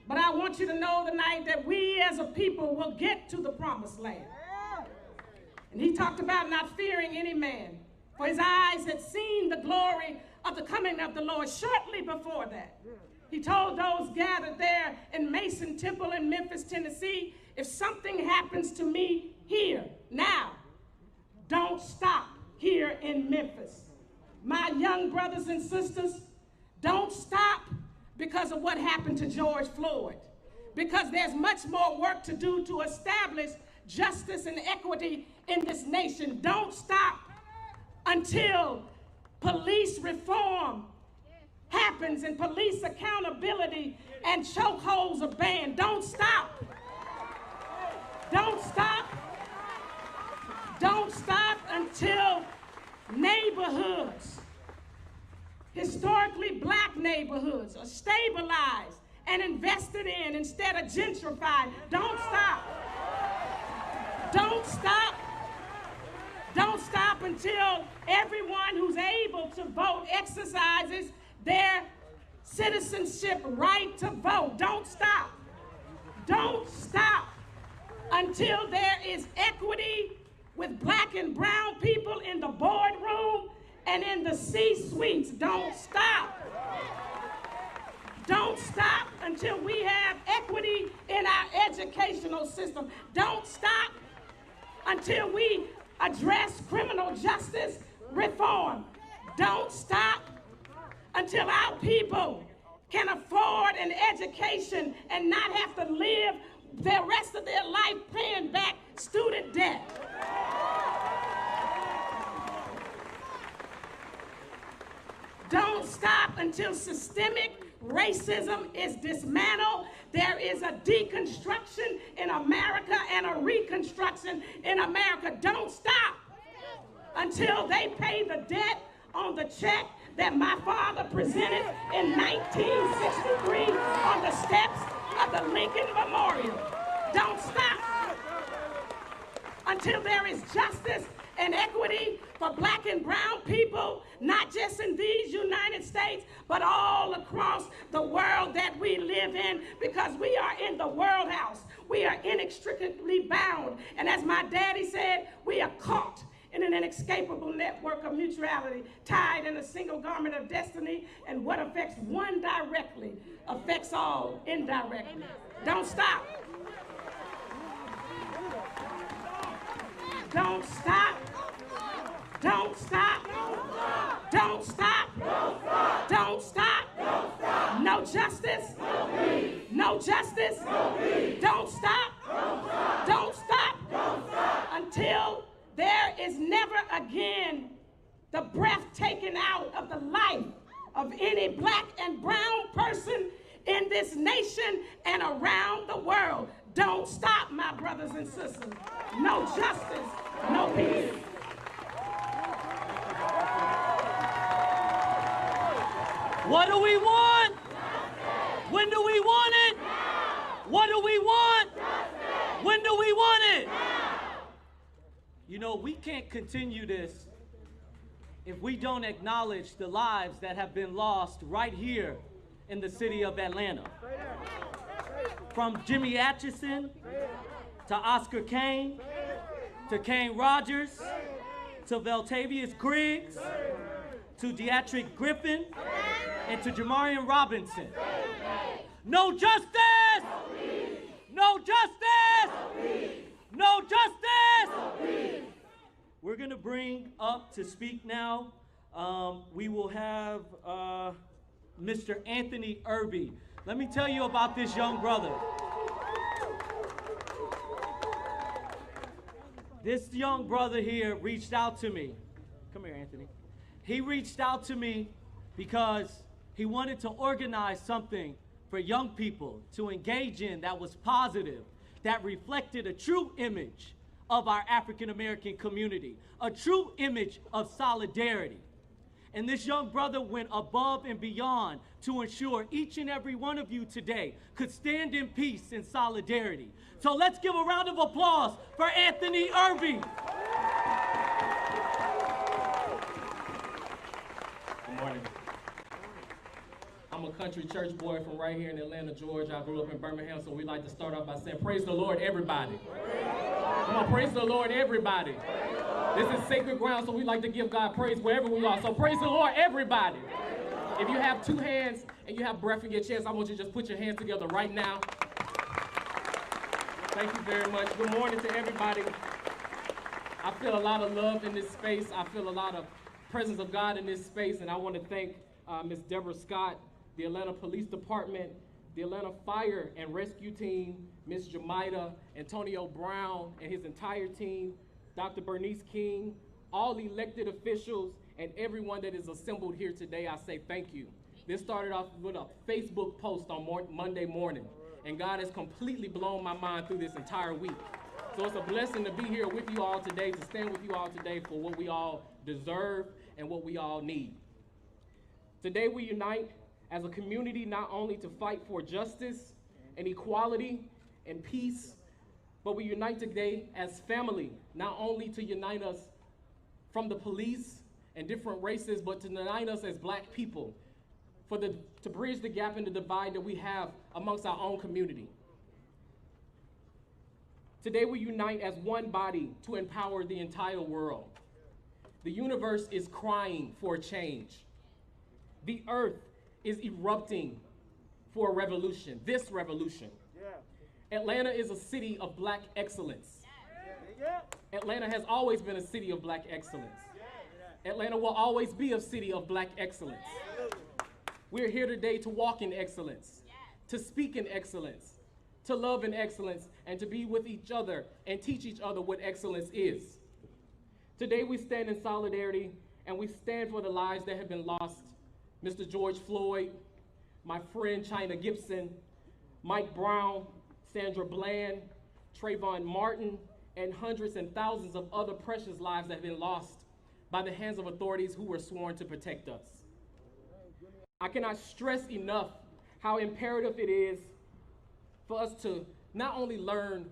But I want you to know tonight that we as a people will get to the promised land. And he talked about not fearing any man, for his eyes had seen the glory of the coming of the Lord. Shortly before that, he told those gathered there in Mason Temple in Memphis, Tennessee, if something happens to me here, now, don't stop here in Memphis. My young brothers and sisters, don't stop because of what happened to George Floyd, because there's much more work to do to establish justice and equity in this nation. Don't stop until police reform happens and police accountability and chokeholds are banned. Don't stop. Don't stop. Don't stop until neighborhoods, historically black neighborhoods, are stabilized and invested in instead of gentrified. Don't stop. Don't stop. Don't stop until everyone who's able to vote exercises their citizenship right to vote. Don't stop. Don't stop until there is equity with black and brown people in the boardroom and in the C-suites. Don't stop. Don't stop until we have equity in our educational system. Don't stop until we address criminal justice reform. Don't stop until our people can afford an education and not have to live the rest of their life paying back student debt. Don't stop until systemic racism is dismantled. There is a deconstruction in America and a reconstruction in America. Don't stop until they pay the debt on the check that my father presented in 1963 on the steps of the Lincoln Memorial. Don't stop until there is justice and equity for black and brown people, not just in these United States, but all across the world that we live in, because we are in the world house. We are inextricably bound. And as my daddy said, we are caught in an inescapable network of mutuality, tied in a single garment of destiny, and what affects one directly affects all indirectly. Amen. Don't stop. Don't stop. Don't stop. Don't stop. Don't stop. No justice. No justice. Don't stop. Don't stop. Until there is never again the breath taken out of the life of any black and brown person in this nation and around the world. Don't stop, my brothers and sisters. No justice, no peace. What do we want? When do we want it? What do we want? When do we want it? You know, we can't continue this if we don't acknowledge the lives that have been lost right here in the city of Atlanta. From Jimmy Atchison to Oscar Kane to Kane Rogers to Veltavius Griggs to Deatrick Griffin and to Jamarian Robinson. No justice! No justice! No justice! We're going to bring up to speak now. We will have Mr. Anthony Irby. Let me tell you about this young brother. This young brother here reached out to me. Come here, Anthony. He reached out to me because he wanted to organize something for young people to engage in that was positive, that reflected a true image of our African American community, a true image of solidarity. And this young brother went above and beyond to ensure each and every one of you today could stand in peace and solidarity. So let's give a round of applause for Anthony Irby. Good morning. I'm I'm a country church boy from right here in Atlanta, Georgia. I grew up in Birmingham, so we like to start off by saying, praise the Lord, everybody. Come on, praise the Lord, everybody. This is sacred ground, so we like to give God praise wherever we are. So praise the Lord, everybody. If you have two hands and you have breath in your chest, I want you to just put your hands together right now. Thank you very much. Good morning to everybody. I feel a lot of love in this space. I feel a lot of presence of God in this space, and I want to thank Ms. Deborah Scott, the Atlanta Police Department, the Atlanta Fire and Rescue Team, Ms. Jamida, Antonio Brown and his entire team, Dr. Bernice King, all elected officials, and everyone that is assembled here today. I say thank you. This started off with a Facebook post on Monday morning, and God has completely blown my mind through this entire week. So it's a blessing to be here with you all today, to stand with you all today for what we all deserve and what we all need. Today we unite as a community not only to fight for justice and equality and peace, but we unite today as family, not only to unite us from the police and different races, but to unite us as Black people, to bridge the gap and the divide that we have amongst our own community. Today we unite as one body to empower the entire world. The universe is crying for change. The earth is erupting for a revolution, this revolution. Yeah. Atlanta is a city of Black excellence. Yeah. Atlanta has always been a city of Black excellence. Yeah. Atlanta will always be a city of Black excellence. Yeah. We're here today to walk in excellence, to speak in excellence, to love in excellence, and to be with each other and teach each other what excellence is. Today we stand in solidarity and we stand for the lives that have been lost. Mr. George Floyd, my friend China Gibson, Mike Brown, Sandra Bland, Trayvon Martin, and hundreds and thousands of other precious lives that have been lost by the hands of authorities who were sworn to protect us. I cannot stress enough how imperative it is for us to not only learn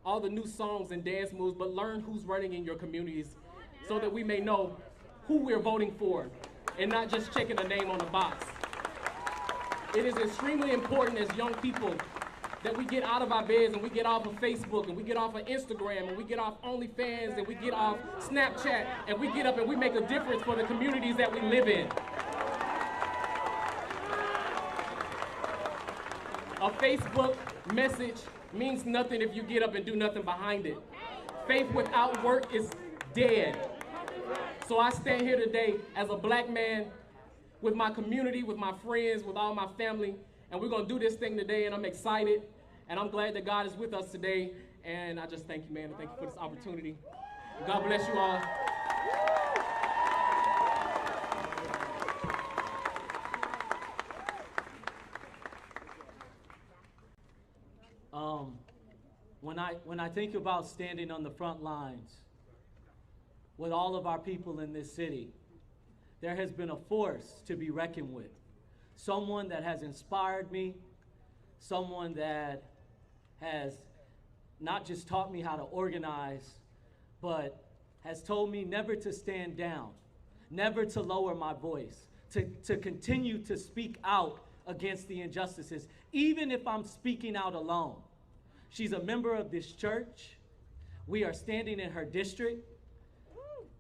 all the new songs and dance moves, but learn who's running in your communities so that we may know who we're voting for and not just checking a name on the box. It is extremely important as young people that we get out of our beds and we get off of Facebook and we get off of Instagram and we get off OnlyFans and we get off Snapchat and we get up and we make a difference for the communities that we live in. A Facebook message means nothing if you get up and do nothing behind it. Faith without work is dead. So I stand here today as a Black man with my community, with my friends, with all my family, and we're gonna do this thing today, and I'm excited, and I'm glad that God is with us today, and I just thank you, man, and thank you for this opportunity. God bless you all. When I think about standing on the front lines with all of our people in this city, there has been a force to be reckoned with. Someone that has inspired me, someone that has not just taught me how to organize, but has told me never to stand down, never to lower my voice, to continue to speak out against the injustices, even if I'm speaking out alone. She's a member of this church. We are standing in her district.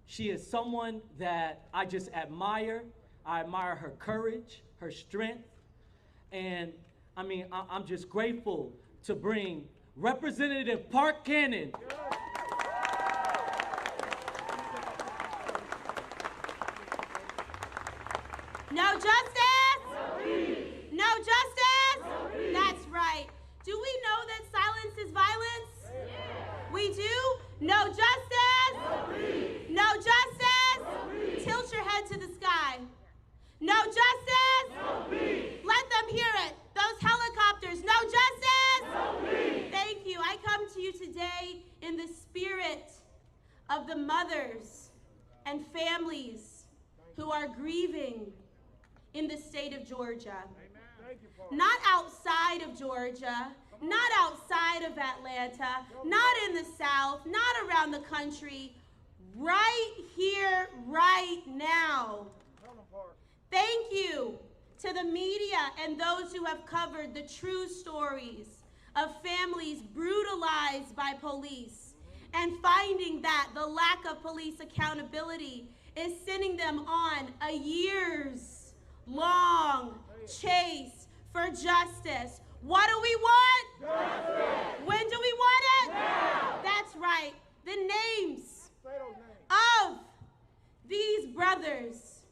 She is someone that I just admire. I admire her courage, her strength. And I mean, I'm just grateful to bring Representative Park Cannon. No justice? No peace. No justice? No peace. That's right. Do we know that silence is violence? Yeah. We do? No justice? No peace. No justice? No peace. Tilt your head to the sky. No justice? No peace. Let them hear it. Those helicopters. No justice? No peace. Thank you. I come to you today in the spirit of the mothers and families who are grieving in the state of Georgia. Not outside of Georgia, not outside of Atlanta, not in the South, not around the country, right here, right now. Thank you. to the media and those who have covered the true stories of families brutalized by police and finding that the lack of police accountability is sending them on a years-long chase for justice. What do we want? Justice. When do we want it? Now. That's right. The names of these brothers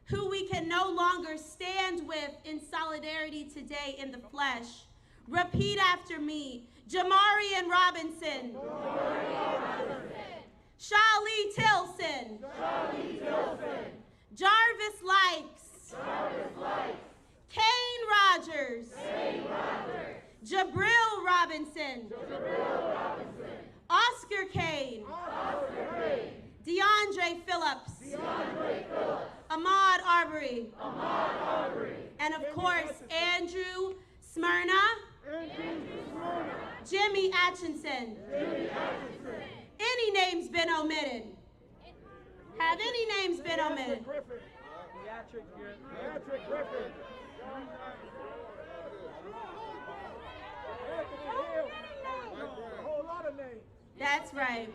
who we can no longer stand with in solidarity today in the flesh. Repeat after me. Jamarian Robinson. Shali Tilson. Jarvis Likes. Kane Rogers. Jabril Robinson. Oscar Kane. DeAndre Phillips. Ahmaud Arbery. And of course, Andrew Smyrna. Jimmy Atchison. Any names been omitted? Have any names been omitted? That's right.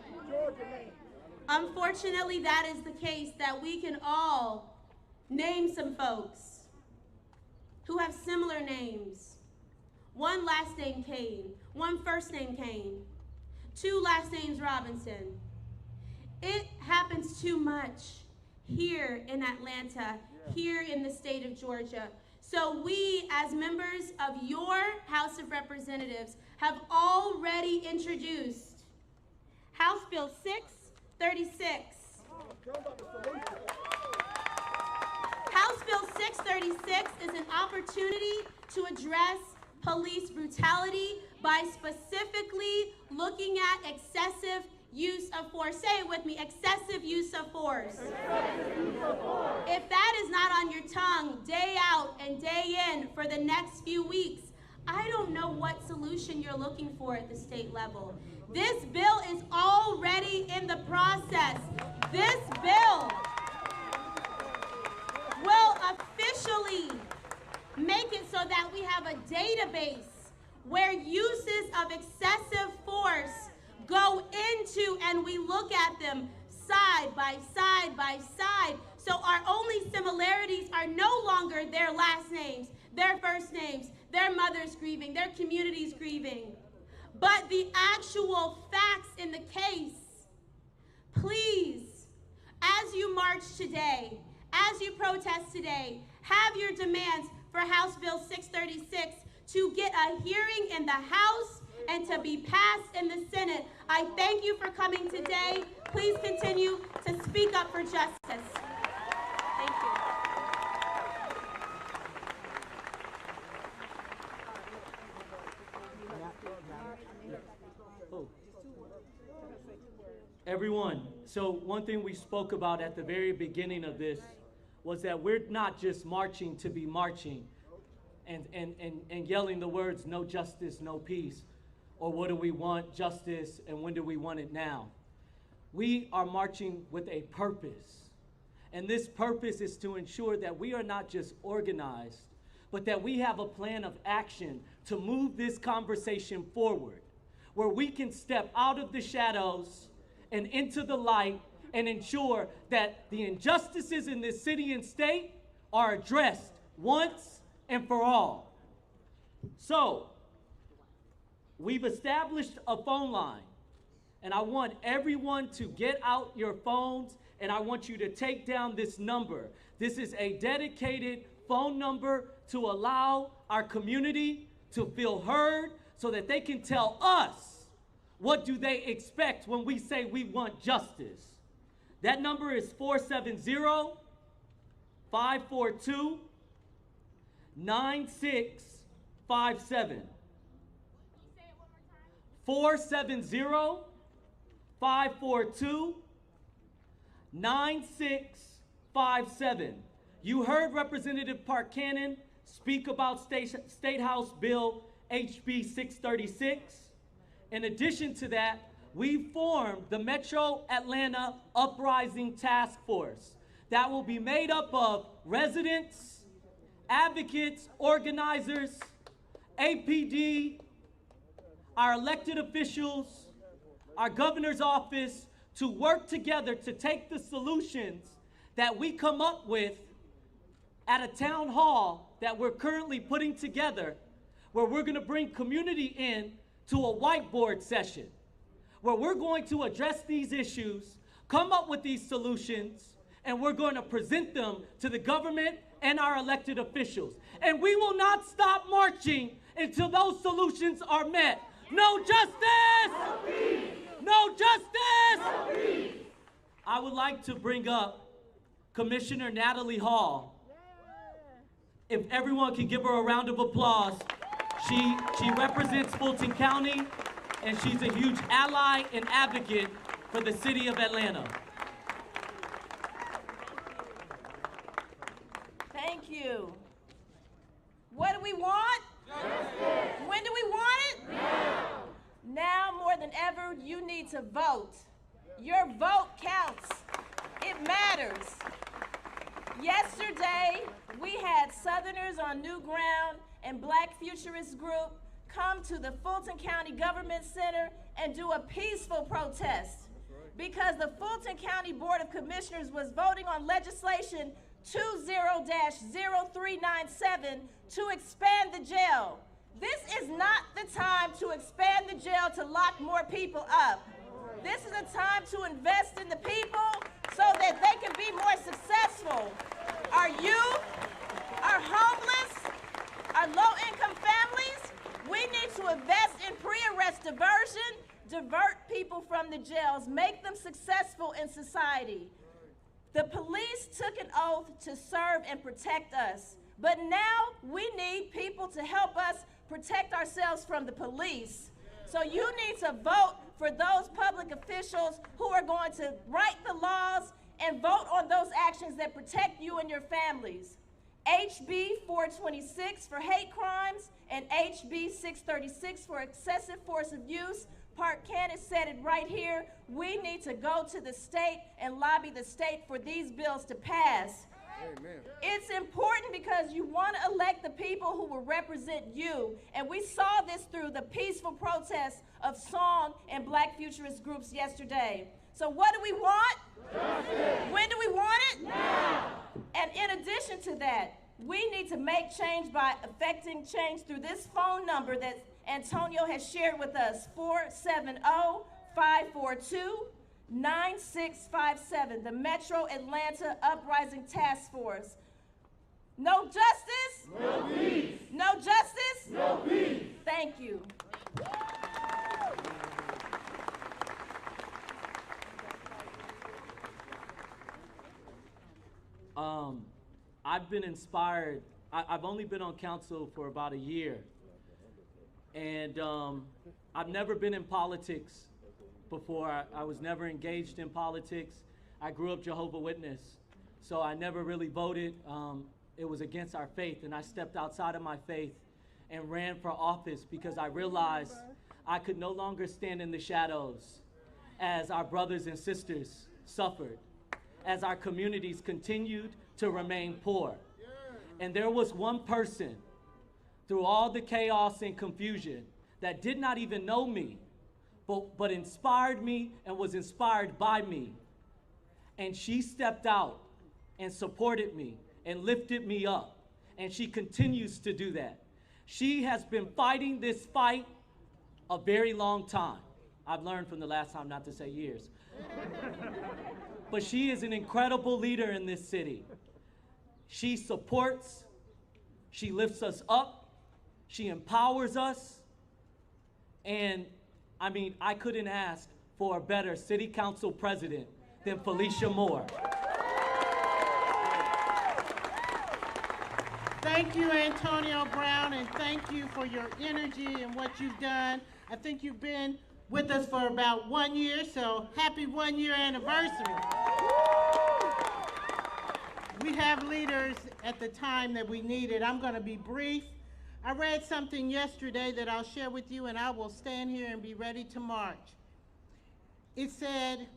Unfortunately, that is the case, that we can all name some folks who have similar names. One last name Kane, one first name Kane, two last names Robinson. It happens too much here in Atlanta, here in the state of Georgia. So we, as members of your House of Representatives, have already introduced House Bill 636. House Bill 636 is an opportunity to address police brutality by specifically looking at excessive use of force. Say it with me, excessive use of force. If that is not on your tongue day out and day in for the next few weeks, I don't know what solution you're looking for at the state level. This bill is already in the process. This bill will officially make it so that we have a database where uses of excessive force go into and we look at them side by side by side. So our only similarities are no longer their last names, their first names, their mother's grieving, their community's grieving, but the actual facts in the case. Please, as you march today, as you protest today, have your demands for House Bill 636 to get a hearing in the House and to be passed in the Senate. I thank you for coming today. Please continue to speak up for justice. Thank you. Everyone, so one thing we spoke about at the very beginning of this was that we're not just marching to be marching and yelling the words, no justice, no peace, or what do we want, justice, and when do we want it now? We are marching with a purpose. And this purpose is to ensure that we are not just organized, but that we have a plan of action to move this conversation forward, where we can step out of the shadows and into the light and ensure that the injustices in this city and state are addressed once and for all. So, we've established a phone line, and I want everyone to get out your phones, and I want you to take down this number. This is a dedicated phone number to allow our community to feel heard so that they can tell us what do they expect when we say we want justice. That number is 470-542-9657. 470-542-9657. You heard Representative Park Cannon speak about State House Bill HB 636. In addition to that, we formed the Metro Atlanta Uprising Task Force that will be made up of residents, advocates, organizers, APD, our elected officials, our governor's office, to work together to take the solutions that we come up with at a town hall that we're currently putting together, where we're going to bring community in to a whiteboard session, where we're going to address these issues, come up with these solutions, and we're going to present them to the government and our elected officials. And we will not stop marching until those solutions are met. No justice! No peace! No justice! No peace! I would like to bring up Commissioner Natalie Hall. If everyone can give her a round of applause. She represents Fulton County, and she's a huge ally and advocate for the city of Atlanta. Thank you. What do we want? Justice. When do we want it? Now. Now more than ever, you need to vote. Your vote counts. It matters. Yesterday, we had Southerners on New Ground and Black Futurist Group come to the Fulton County Government Center and do a peaceful protest because the Fulton County Board of Commissioners was voting on legislation 20-0397 to expand the jail. This is not the time to expand the jail to lock more people up. This is a time to invest in the people so that they can be more successful. Our youth, our homeless, our low-income families, we need to invest in pre-arrest diversion, divert people from the jails, make them successful in society. The police took an oath to serve and protect us, but now we need people to help us protect ourselves from the police. So you need to vote for those public officials who are going to write the laws and vote on those actions that protect you and your families. HB 426 for hate crimes and HB 636 for excessive force of use. Park Cannon said it right here. We need to go to the state and lobby the state for these bills to pass. Amen. It's important because you want to elect the people who will represent you. And we saw this through the peaceful protests of Song and Black Futurist groups yesterday. So what do we want? Justice. When do we want it? Now. And in addition to that, we need to make change by effecting change through this phone number that Antonio has shared with us, 470-542-9657, the Metro Atlanta Uprising Task Force. No justice? No peace. No justice? No peace. Thank you. I've been inspired. I've only been on council for about a year. And I've never been in politics before. I was never engaged in politics. I grew up Jehovah's Witness, so I never really voted. It was against our faith, and I stepped outside of my faith and ran for office because I realized I could no longer stand in the shadows as our brothers and sisters suffered, as our communities continued to remain poor. And there was one person through all the chaos and confusion that did not even know me, but inspired me and was inspired by me. And she stepped out and supported me and lifted me up. And she continues to do that. She has been fighting this fight a very long time. I've learned from the last time not to say years. But she is an incredible leader in this city. She supports, she lifts us up, she empowers us, and I mean, I couldn't ask for a better city council president than Felicia Moore. Thank you, Antonio Brown, and thank you for your energy and what you've done. I think you've been with us for about 1 year, so happy 1 year anniversary. We have leaders at the time that we need it. I'm going to be brief. I read something yesterday that I'll share with you, and I will stand here and be ready to march. It said,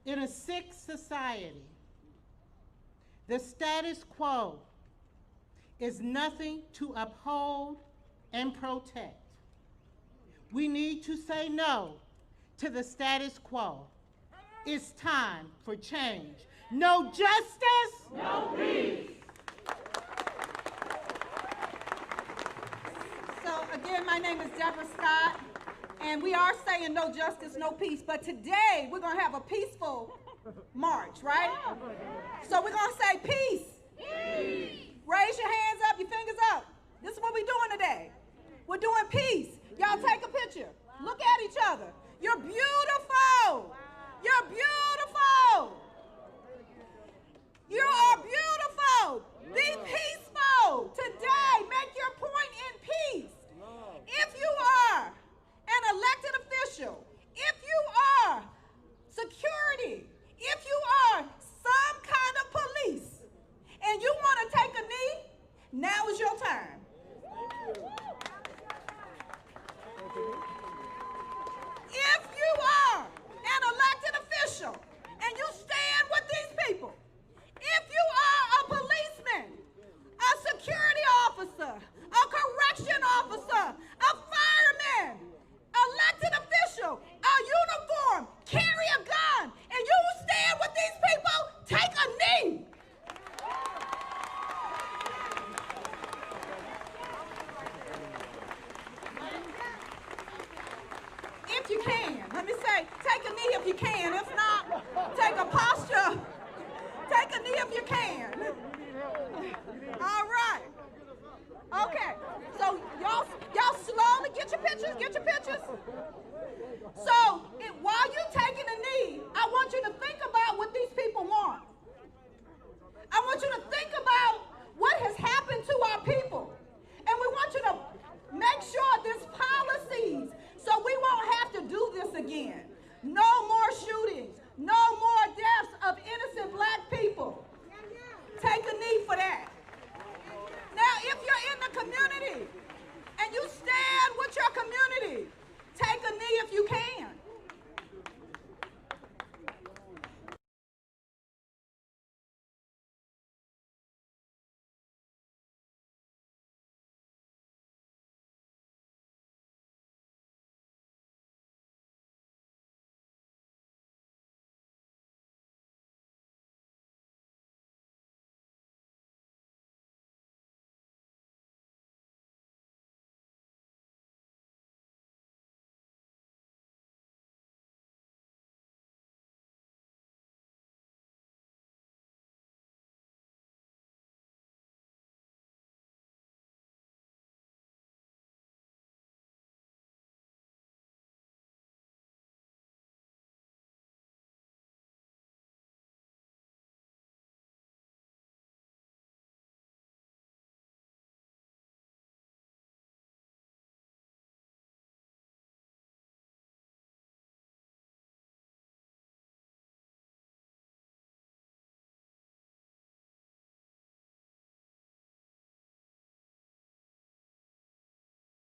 in a sick society, the status quo is nothing to uphold and protect. We need to say no to the status quo. It's time for change. No justice, No peace. So again, my name is Deborah Scott, and we are saying no justice, no peace. But today, we're going to have a peaceful march, right? So we're going to say peace. Peace. Raise your hands up, your fingers up. This is what we're doing today. We're doing peace. Y'all take a picture. Look at each other. You're beautiful. You're beautiful. You are beautiful. Be peaceful today. Make your point in peace. If you are an elected official, if you are security, if you are some kind of police, and you want to take a knee, now is your time. If you are an elected official and you stand with these people, if you are a policeman, a security officer, a correction officer, a fireman, elected official, a uniform, carry a gun, and you stand with these people, take a knee. If you can, let me say, take a knee if you can. If not, take a posture. Take a knee if you can. All right. Okay. So y'all slowly get your pictures. Get your pictures. So while you're taking a knee, I want you to think about what these people want. I want you to think about what has happened to our people. And we want you to make sure there's policies so we won't have to do this again. No more shootings. No more deaths of innocent black people. Take a knee for that. Now, if you're in the community and you stand with your community, take a knee if you can.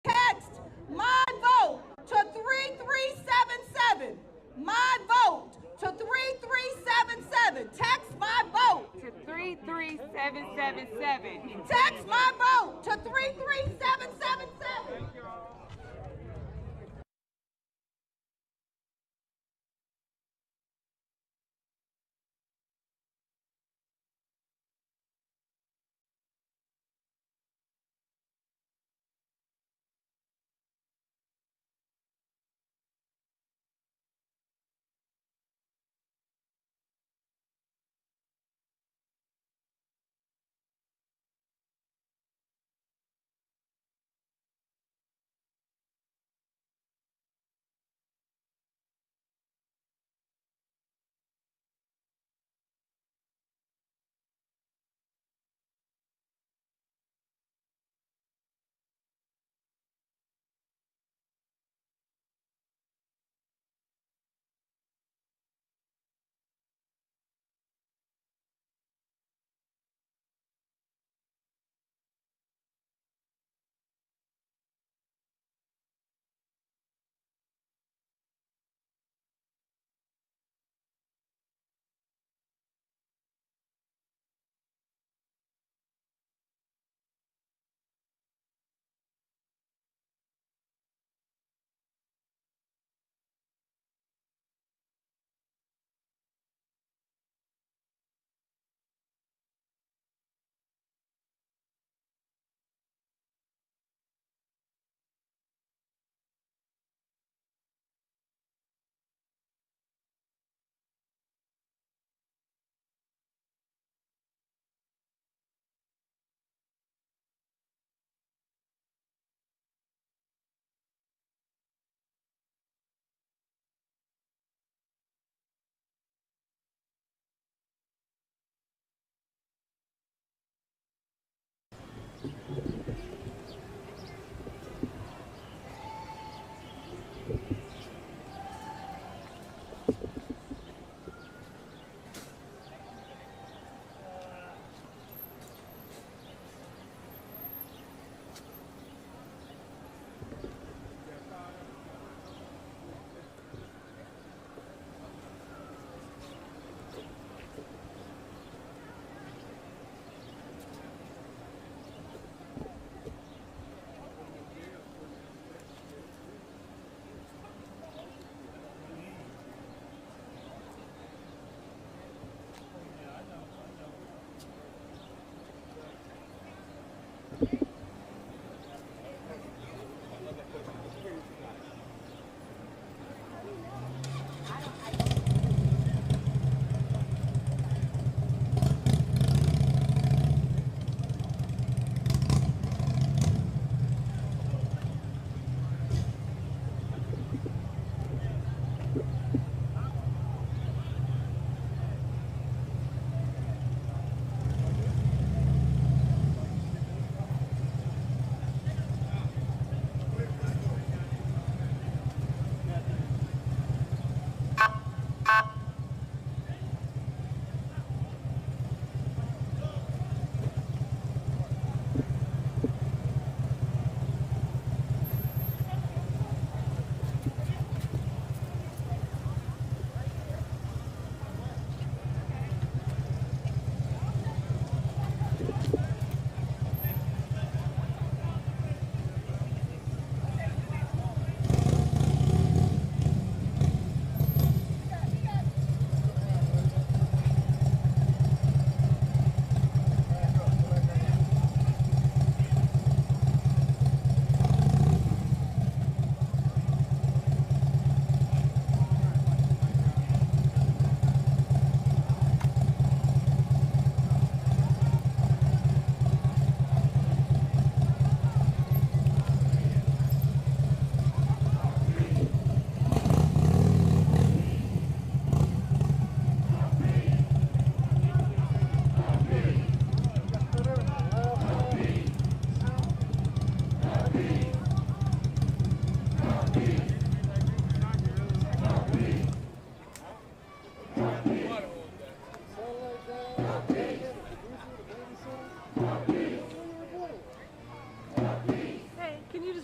Text my vote to 3377. My vote to 3377. Text my vote to 33777. Text my vote to 33777.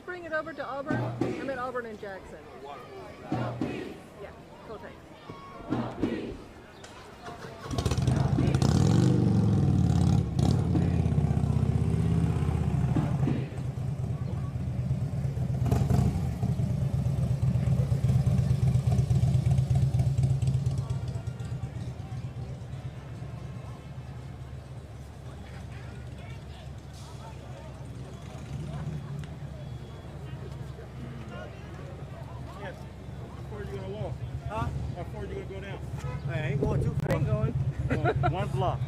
just bring it over to Auburn? I'm at Auburn and Jackson. Yeah, cool, thanks. One block.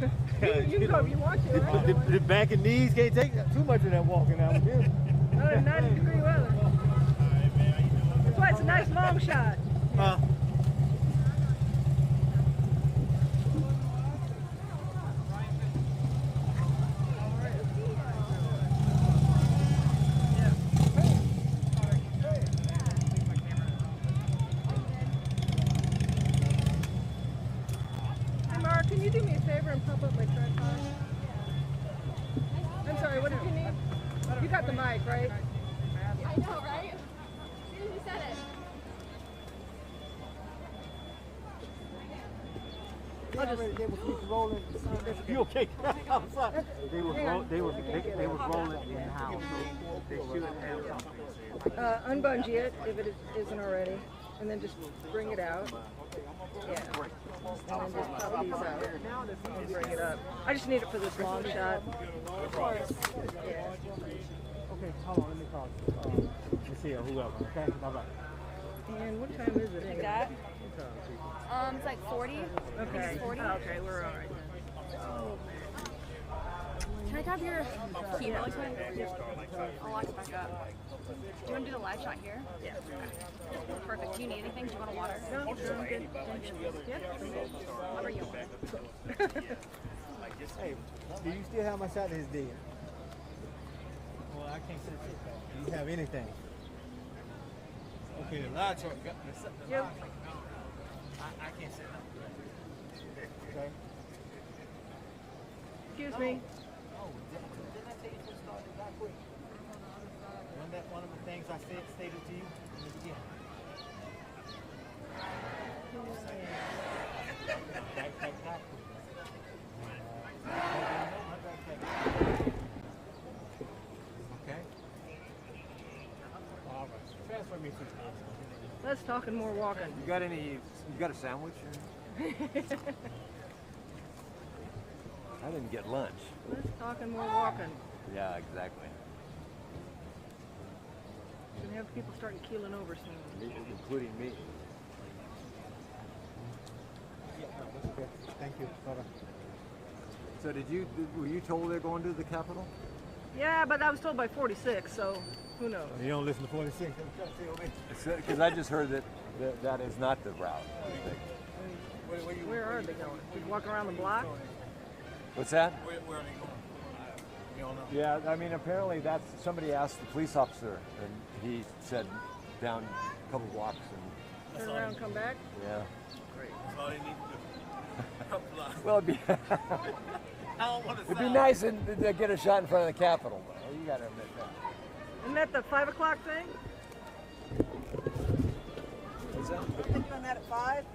You can go if you want to. Right? The back and knees can't take too much of that walking out here. Not in 90-degree weather. That's why it's a nice long shot. Can you do me a favor and pump up my tripod? I'm sorry, what did you need? You got the mic, right? I know, right? As soon as you said it. They was rolling. You okay? I'm sorry. They was rolling in the house. They should have something. Unbungee it if it isn't already, and then just bring it out. Yeah. And then just pop these out and bring it up. I just need it for this long shot. Of course. Yeah. Okay, hold on, let me call. Let me see whoever. Okay, bye-bye. And what time is it? Like that? It's like 40. Okay. 40. Oh, okay, we're all right then. Can I grab your key really quick? I'll lock it back up. Do you want to do the live shot here? Yeah. Okay. Perfect. Do you need anything? Do you want a water? No, sure, I'm good. Yep. I'll bring you one. Hey, do you still have my shot that is dead? Well, I can't sit it. Do you have anything? Okay, the large truck got me. Yep. I can't sit down. Okay. Excuse me. Oh, didn't I tell you to start it that quick? Wasn't that one of the things I stated to you in the beginning? Okay. All right. Transfer me to. Less talking, more walking. You got a sandwich? I didn't get lunch. Less talking, more walking. Yeah, exactly. Gonna have people starting keeling over soon. Including me. Thank you. Bye-bye. So were you told they're going to the Capitol? Yeah, but I was told by 46, so who knows? You don't listen to 46. Because I just heard that is not the route. Where are they going? Just walk around the block? What's that? Where are they going? You don't know. Yeah, I mean, apparently somebody asked the police officer, and he said down a couple blocks. And Turn around, come back? Yeah. Great. That's all they need to do. Well, it'd be nice to get a shot in front of the Capitol. Though. You got to admit that. Isn't that the 5 o'clock thing? What's that? I think on that at 5.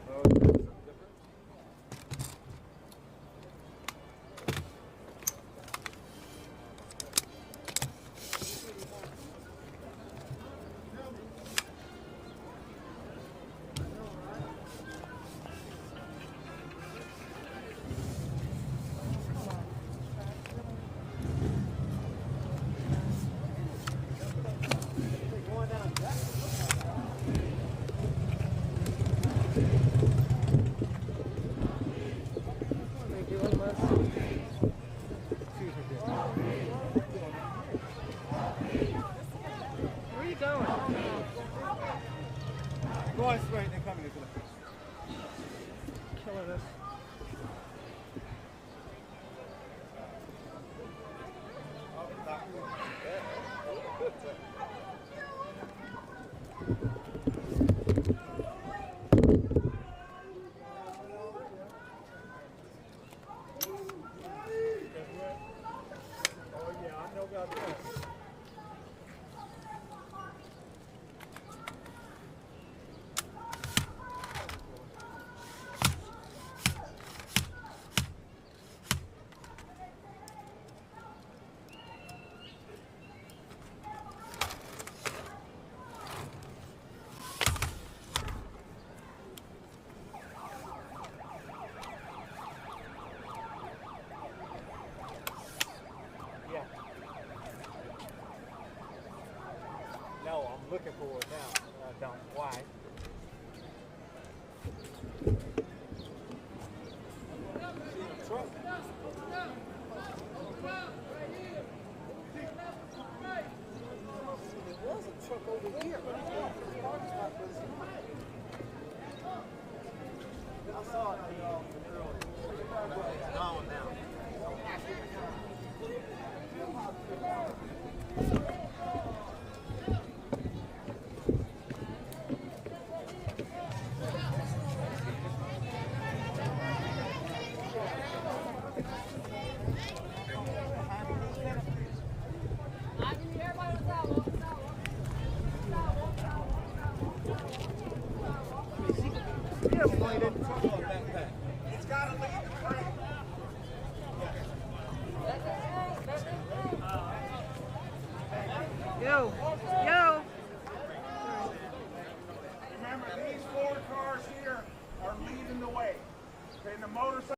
Killing us. looking for it now. I don't know why. Yo, yo. Remember, these 4 cars here are leading the way. Okay, and the motorcycle.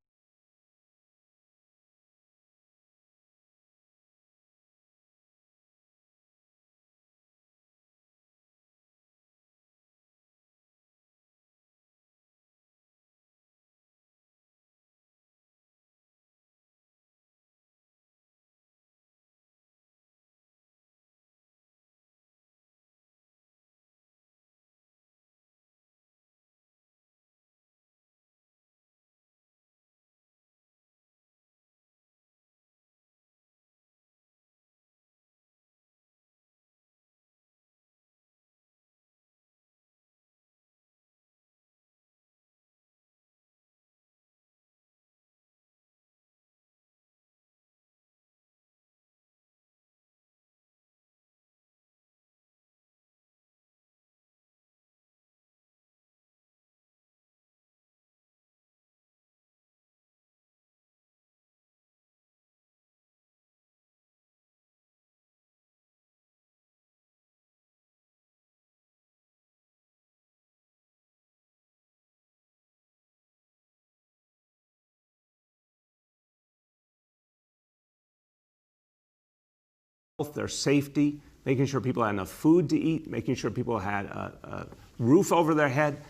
Their safety, making sure people had enough food to eat, making sure people had a roof over their head.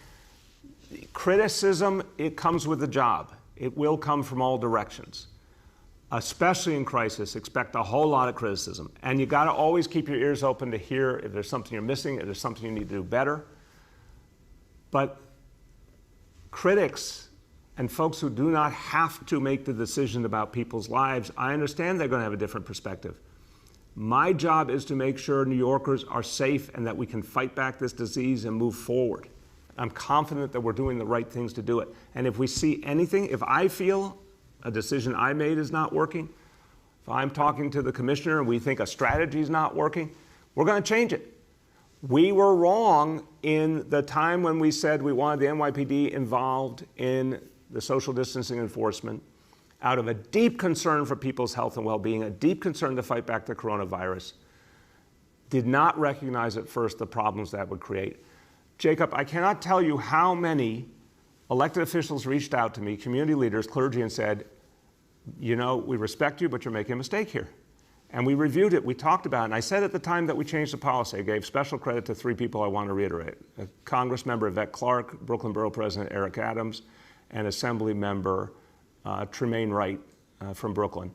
Criticism, it comes with the job. It will come from all directions. Especially in crisis, expect a whole lot of criticism. And you got to always keep your ears open to hear if there's something you're missing, if there's something you need to do better. But critics and folks who do not have to make the decision about people's lives, I understand they're going to have a different perspective. My job is to make sure New Yorkers are safe and that we can fight back this disease and move forward. I'm confident that we're doing the right things to do it. And if we see anything, if I feel a decision I made is not working, if I'm talking to the commissioner and we think a strategy is not working, we're going to change it. We were wrong in the time when we said we wanted the NYPD involved in the social distancing enforcement out of a deep concern for people's health and well-being, a deep concern to fight back the coronavirus, did not recognize at first the problems that would create. Jacob, I cannot tell you how many elected officials reached out to me, community leaders, clergy, and said, you know, we respect you, but you're making a mistake here. And we reviewed it, we talked about it, and I said at the time that we changed the policy, I gave special credit to 3 people I want to reiterate. A Congress member, Yvette Clarke, Brooklyn Borough President Eric Adams, and Assembly member Tremaine Wright from Brooklyn,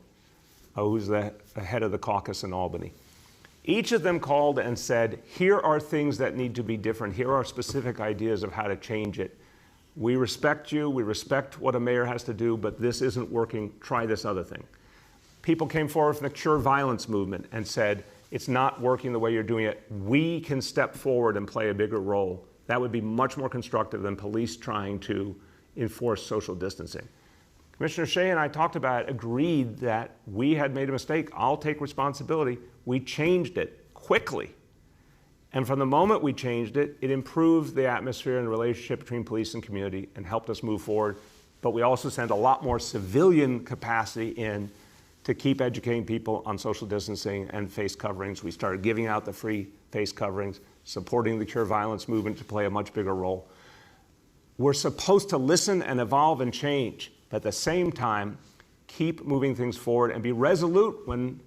who's the head of the caucus in Albany. Each of them called and said, here are things that need to be different. Here are specific ideas of how to change it. We respect you. We respect what a mayor has to do, but this isn't working. Try this other thing. People came forward from the Cure Violence movement and said, it's not working the way you're doing it. We can step forward and play a bigger role. That would be much more constructive than police trying to enforce social distancing. Commissioner Shea and I talked about it, agreed that we had made a mistake. I'll take responsibility. We changed it quickly. And from the moment we changed it, it improved the atmosphere and the relationship between police and community and helped us move forward. But we also sent a lot more civilian capacity in to keep educating people on social distancing and face coverings. We started giving out the free face coverings, supporting the Cure Violence movement to play a much bigger role. We're supposed to listen and evolve and change, but at the same time, keep moving things forward and be resolute when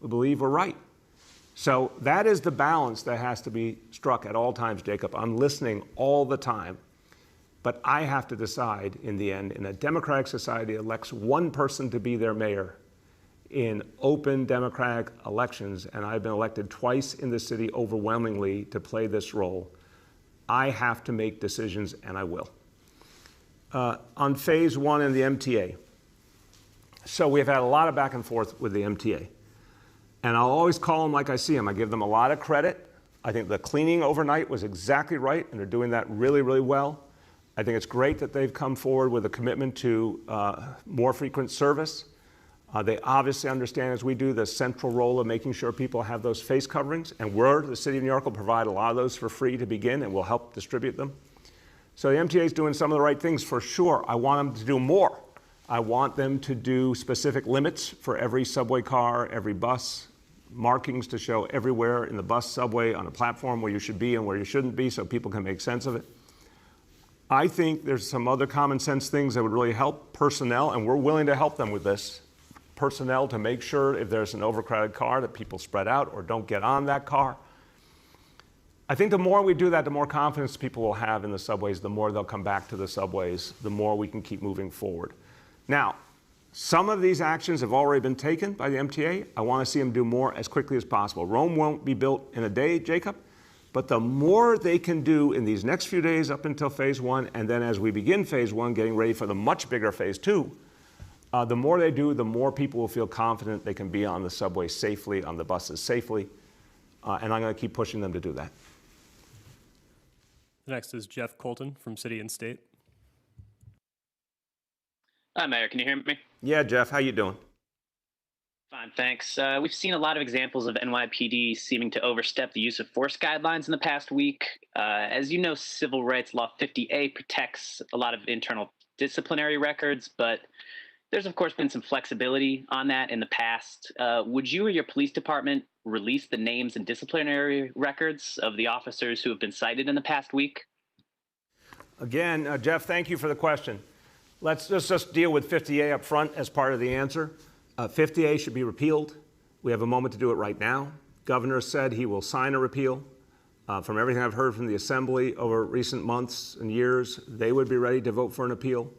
we believe we're right. So that is the balance that has to be struck at all times, Jacob. I'm listening all the time. But I have to decide in the end, in a democratic society, elects one person to be their mayor in open democratic elections, and I've been elected twice in the city overwhelmingly to play this role. I have to make decisions, and I will. On phase one and the MTA. So we've had a lot of back and forth with the MTA. And I'll always call them like I see them. I give them a lot of credit. I think the cleaning overnight was exactly right, and they're doing that really, really well. I think it's great that they've come forward with a commitment to more frequent service. They obviously understand, as we do, the central role of making sure people have those face coverings. And the City of New York will provide a lot of those for free to begin, and we'll help distribute them. So the MTA is doing some of the right things for sure. I want them to do more. I want them to do specific limits for every subway car, every bus, markings to show everywhere in the bus, subway, on a platform where you should be and where you shouldn't be so people can make sense of it. I think there's some other common sense things that would really help personnel, and we're willing to help them with this. Personnel to make sure if there's an overcrowded car that people spread out or don't get on that car. I think the more we do that, the more confidence people will have in the subways, the more they'll come back to the subways, the more we can keep moving forward. Now, some of these actions have already been taken by the MTA. I want to see them do more as quickly as possible. Rome won't be built in a day, Jacob, but the more they can do in these next few days up until phase one, and then as we begin phase one, getting ready for the much bigger phase two, the more they do, the more people will feel confident they can be on the subway safely, on the buses safely, and I'm going to keep pushing them to do that. The next is Jeff Colton from City and State. Hi, Mayor. Can you hear me? Yeah, Jeff. How you doing? Fine, thanks. We've seen a lot of examples of NYPD seeming to overstep the use of force guidelines in the past week. As you know, Civil Rights Law 50A protects a lot of internal disciplinary records, but there's, of course, been some flexibility on that in the past. Would you or your police department release the names and disciplinary records of the officers who have been cited in the past week? Again, Jeff, thank you for the question. Let's just deal with 50A up front as part of the answer. 50A should be repealed. We have a moment to do it right now. Governor said he will sign a repeal. From everything I've heard from the Assembly over recent months and years, they would be ready to vote for an appeal.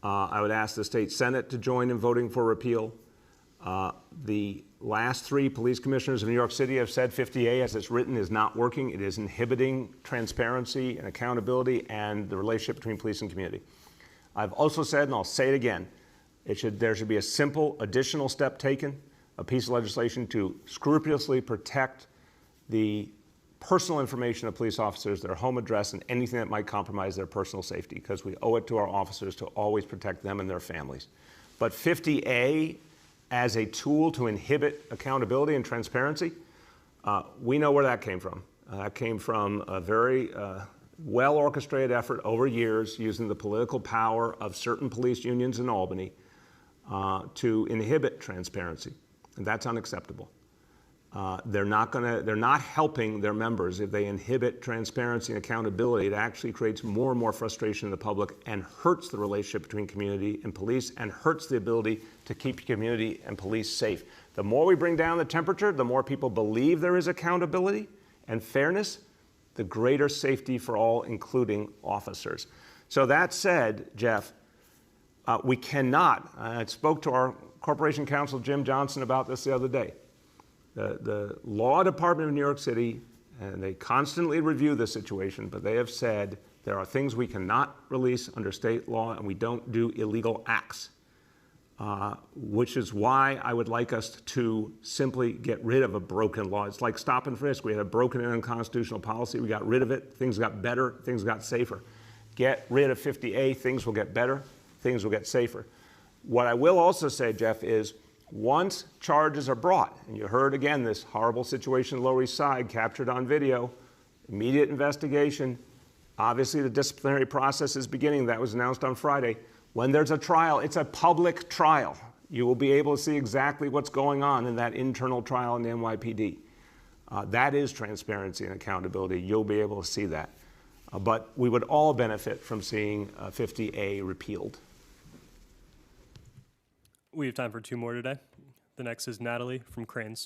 I would ask the state Senate to join in voting for repeal. The last three police commissioners of New York City have said 50A, as it's written, is not working. It is inhibiting transparency and accountability and the relationship between police and community. I've also said, and I'll say it again, there should be a simple additional step taken, a piece of legislation to scrupulously protect the personal information of police officers, their home address, and anything that might compromise their personal safety, because we owe it to our officers to always protect them and their families. But 50A as a tool to inhibit accountability and transparency, we know where that came from. That came from a very well-orchestrated effort over years using the political power of certain police unions in Albany to inhibit transparency, and that's unacceptable. They're not helping their members if they inhibit transparency and accountability. It actually creates more and more frustration in the public and hurts the relationship between community and police and hurts the ability to keep community and police safe. The more we bring down the temperature, the more people believe there is accountability and fairness, the greater safety for all, including officers. So that said, Jeff, we cannot, I spoke to our Corporation Counsel, Jim Johnson, about this the other day. The law department of New York City, and they constantly review the situation, but they have said there are things we cannot release under state law, and we don't do illegal acts, which is why I would like us to simply get rid of a broken law. It's like stop and frisk. We had a broken and unconstitutional policy. We got rid of it. Things got better. Things got safer. Get rid of 50A. Things will get better. Things will get safer. What I will also say, Jeff, is once charges are brought, and you heard again this horrible situation in Lower East Side captured on video, immediate investigation, obviously the disciplinary process is beginning. That was announced on Friday. When there's a trial, it's a public trial. You will be able to see exactly what's going on in that internal trial in the NYPD. That is transparency and accountability. You'll be able to see that. But we would all benefit from seeing 50A repealed. We have time for two more today. The next is Natalie from Cranes.